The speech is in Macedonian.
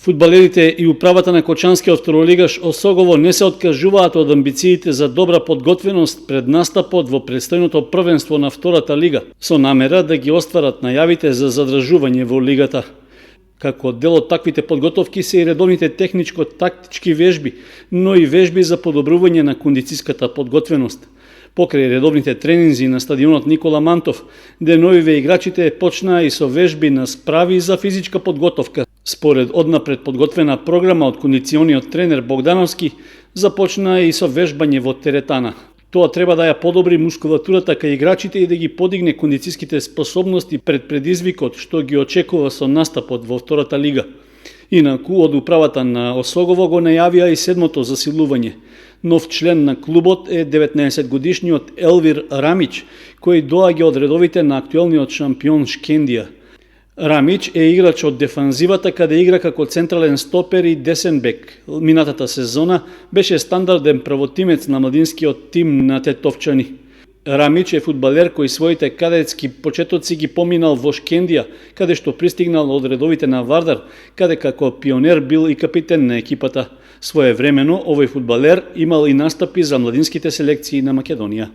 Фудбалерите и управата на Кочанскиот второлигаш Осогово не се откажуваат од амбициите за добра подготвеност пред настапот во предстојното првенство на втората лига, со намера да ги остварат најавите за задржување во лигата. Како дел од таквите подготовки се и редовните техничко-тактички вежби, но и вежби за подобрување на кондицијската подготвеност. Покрај редовните тренинзи на стадионот Никола Мантов, деновиве играчите почнаа и со вежби на справи за физичка подготовка. Според однапред подготвена програма од кондициониот тренер Богдановски, започнаа и со вежбање во теретана. Тоа треба да ја подобри мускулатурата кај играчите и да ги подигне кондицијските способности пред предизвикот што ги очекува со настапот во втората лига. Инаку, од управата на Осогово го најавија и седмото засилување. Нов член на клубот е 19-годишниот Елвир Рамич, кој доаѓа од редовите на актуелниот шампион Шкендија. Рамич е играч од дефанзивата каде игра како централен стопер и десен бек. Минатата сезона беше стандарден правотимец на младинскиот тим на Тетовчани. Рамич е фудбалер кој своите кадетски почетоци ги поминал во Шкендија, каде што пристигнал од редовите на Вардар, каде како пионер бил и капитен на екипата. Своевремено овој фудбалер имал и настапи за младинските селекции на Македонија.